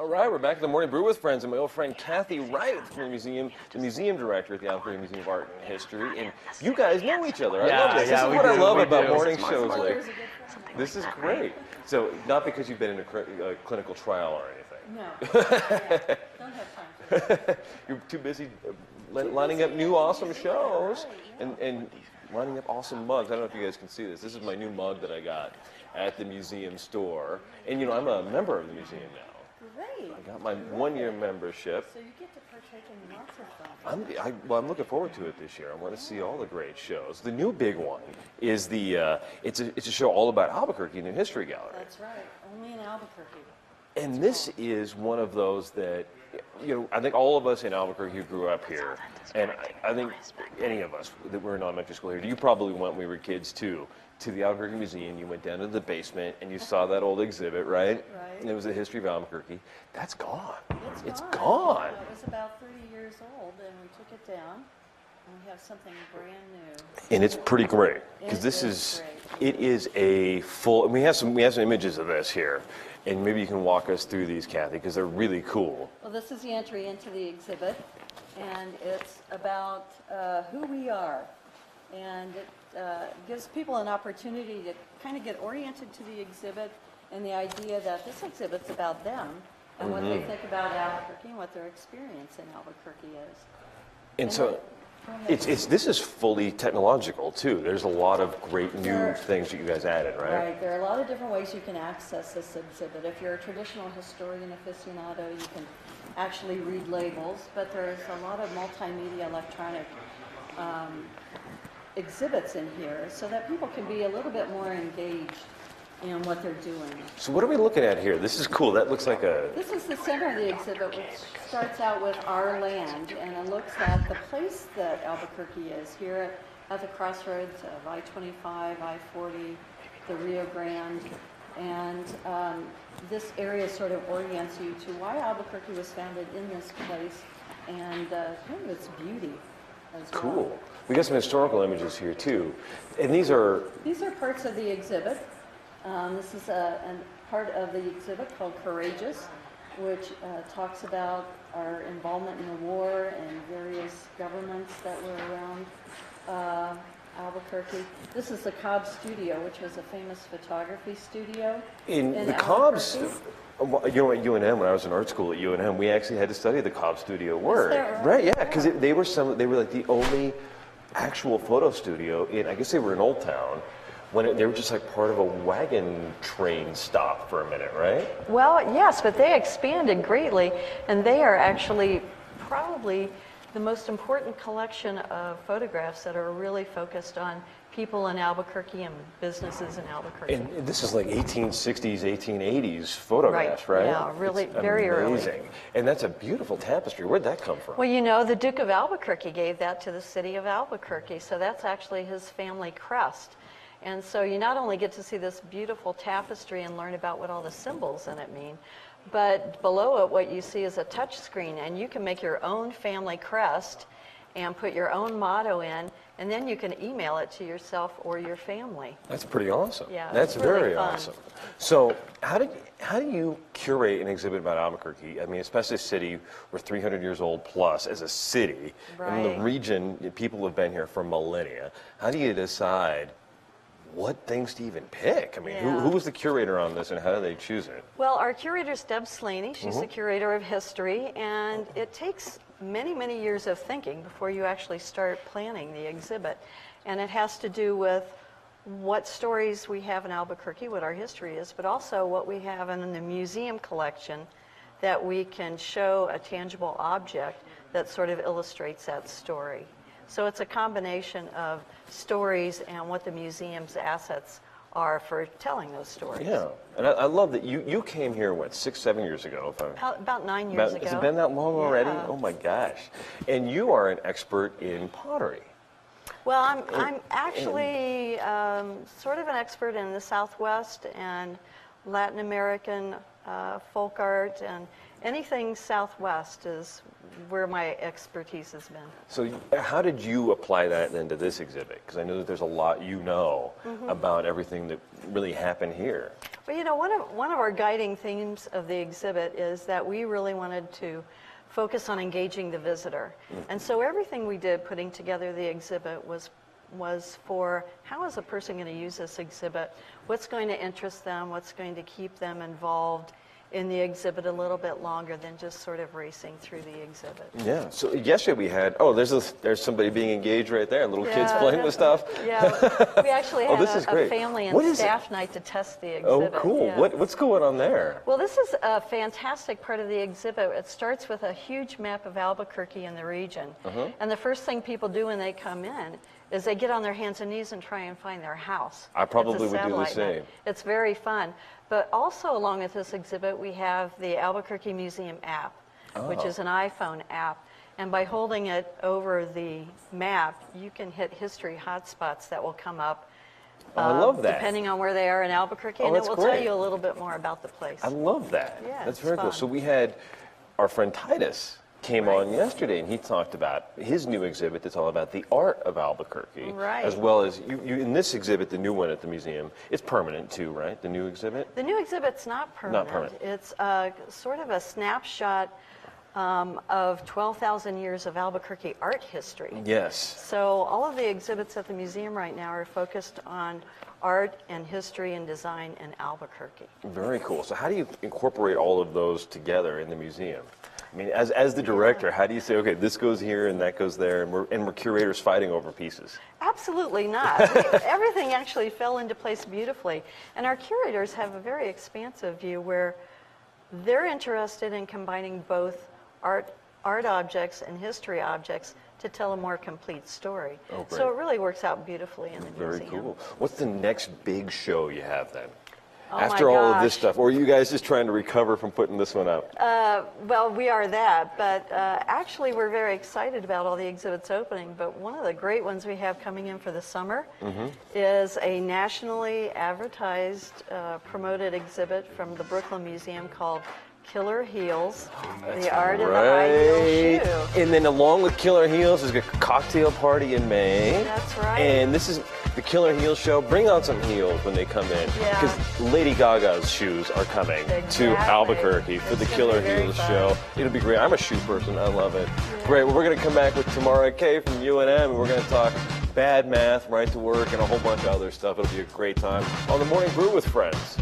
All right, we're back at the Morning Brew with friends and my old friend Cathay Wright from the museum director at the Albuquerque Museum of Art and History. And you guys know each other. I love this. This is what I love about morning shows. Like, this is great. So, not because you've been in a clinical trial or anything. No. Yeah. Don't have time for that. You're too busy lining up new awesome shows and lining up awesome mugs. I don't know if you guys can see this. This is my new mug that I got at the museum store. And, you know, I'm a member of the museum now. Great. I got my one-year membership. So you get to partake in lots of fun. I'm looking forward to it this year. I want to see all the great shows. The new big one is it's a show all about Albuquerque in the History Gallery. That's right. Only in Albuquerque. And this is one of those that, you know, I think all of us in Albuquerque who grew up here, and I think any of us that were in elementary school here, you probably went when we were kids too, to the Albuquerque Museum. You went down to the basement and you saw that old exhibit, right? Right. And it was the history of Albuquerque. That's gone. It's gone. It was about 30 years old and we took it down and we have something brand new. And it's pretty great because it is a full. And we have some images of this here, and maybe you can walk us through these, Cathay, because they're really cool. Well, this is the entry into the exhibit, and it's about who we are, and it gives people an opportunity to kind of get oriented to the exhibit and the idea that this exhibit's about them and what they think about Albuquerque and what their experience in Albuquerque is. And so. This is fully technological too. There's a lot of great new things that you guys added, right? Right. There are a lot of different ways you can access this exhibit. If you're a traditional historian aficionado, you can actually read labels, but there's a lot of multimedia electronic exhibits in here so that people can be a little bit more engaged in what they're doing. So what are we looking at here? This is cool. That looks like a... This is the center of the exhibit, which starts out with our land, and it looks at the place that Albuquerque is here at the crossroads of I-25, I-40, the Rio Grande, and this area sort of orients you to why Albuquerque was founded in this place and kind of its beauty as well. Cool. We got some historical images here too, and these are parts of the exhibit. This is a part of the exhibit called Courageous, which talks about our involvement in the war and various governments that were around Albuquerque. This is the Cobb Studio, which was a famous photography studio. In the Cobb's, you know, at UNM, when I was in art school at UNM, we actually had to study the Cobb Studio work. Right, yeah, because they were like the only actual photo studio in, I guess they were in Old Town, when they were just like part of a wagon train stop for a minute, right? Well, yes, but they expanded greatly, and they are actually probably the most important collection of photographs that are really focused on people in Albuquerque and businesses in Albuquerque. And this is like 1860s, 1880s photographs, right? Yeah, really, it's very amazing. early. And that's a beautiful tapestry. Where'd that come from? Well, you know, the Duke of Albuquerque gave that to the city of Albuquerque, so that's actually his family crest. And so you not only get to see this beautiful tapestry and learn about what all the symbols in it mean, but below it what you see is a touch screen, and you can make your own family crest and put your own motto in, and then you can email it to yourself or your family. That's pretty awesome. Yeah, that's it's really very fun. awesome. So how do you curate an exhibit about Albuquerque? I mean, especially a city we're 300 years old plus as a city, and the region, people have been here for millennia. How do you decide what things to even pick? I mean, who was the curator on this and how do they choose it? Well, our curator is Deb Slaney. She's the curator of history, and it takes many, many years of thinking before you actually start planning the exhibit. And it has to do with what stories we have in Albuquerque, what our history is, but also what we have in the museum collection that we can show a tangible object that sort of illustrates that story. So it's a combination of stories and what the museum's assets are for telling those stories. Yeah, and I love that you came here, what, 6-7 years ago? About 9 years ago. Has it been that long already? Yeah. Oh my gosh. And you are an expert in pottery. Well, I'm actually sort of an expert in the Southwest and Latin American folk art anything Southwest is where my expertise has been. So how did you apply that then to this exhibit? Because I know that there's a lot you know about everything that really happened here. Well, you know, one of our guiding themes of the exhibit is that we really wanted to focus on engaging the visitor. And so everything we did putting together the exhibit was for how is a person going to use this exhibit, what's going to interest them, what's going to keep them involved in the exhibit a little bit longer than just sort of racing through the exhibit. Yeah, so yesterday we had, there's somebody being engaged right there, little kids playing with stuff. Yeah, we actually had this is a great. family What and is staff night to test the Oh, exhibit. cool. Yeah. What's going on there? Well, this is a fantastic part of the exhibit. It starts with a huge map of Albuquerque and the region. And the first thing people do when they come in is they get on their hands and knees and try and find their house. I probably It's a would do the satellite same. map. It's very fun. But also along with this exhibit, we have the Albuquerque Museum app, which is an iPhone app. And by holding it over the map, you can hit history hotspots that will come up. I love that. Depending on where they are in Albuquerque, and it that's will tell great. you a little bit more about the place. I love that. Yeah, That's it's very cool. fun. So we had our friend Titus came Right. on yesterday, and he talked about his new exhibit that's all about the art of Albuquerque. Right. As well as you in this exhibit, the new one at the museum, it's permanent too, right? The new exhibit? The new exhibit's not permanent. permanent. It's sort of a snapshot of 12,000 years of Albuquerque art history. Yes. So all of the exhibits at the museum right now are focused on art and history and design in Albuquerque. Very cool. So how do you incorporate all of those together in the museum? I mean, as the director, how do you say, okay, this goes here and that goes there, and we're curators fighting over pieces? Absolutely not. Everything actually fell into place beautifully. And our curators have a very expansive view where they're interested in combining both art objects and history objects to tell a more complete story. Oh, great. So it really works out beautifully in the Very museum. cool. What's the next big show you have then? Oh After my all of this gosh. stuff, or are you guys just trying to recover from putting this one out? Well, we are that, but actually we're very excited about all the exhibits opening. But one of the great ones we have coming in for the summer is a nationally advertised, promoted exhibit from the Brooklyn Museum called Killer Heels, the art of the high heel shoe. And then along with Killer Heels is a cocktail party in May. That's right. And this is the Killer Heels show. Bring on some heels when they come in. Yeah. Because Lady Gaga's shoes are coming to Exactly. Albuquerque for It's the gonna Killer be very Heels fun. show. It'll be great. I'm a shoe person. I love it. Great. Well, we're going to come back with Tamara Kay from UNM, and we're going to talk bad math, right to work, and a whole bunch of other stuff. It'll be a great time on the Morning Brew with friends.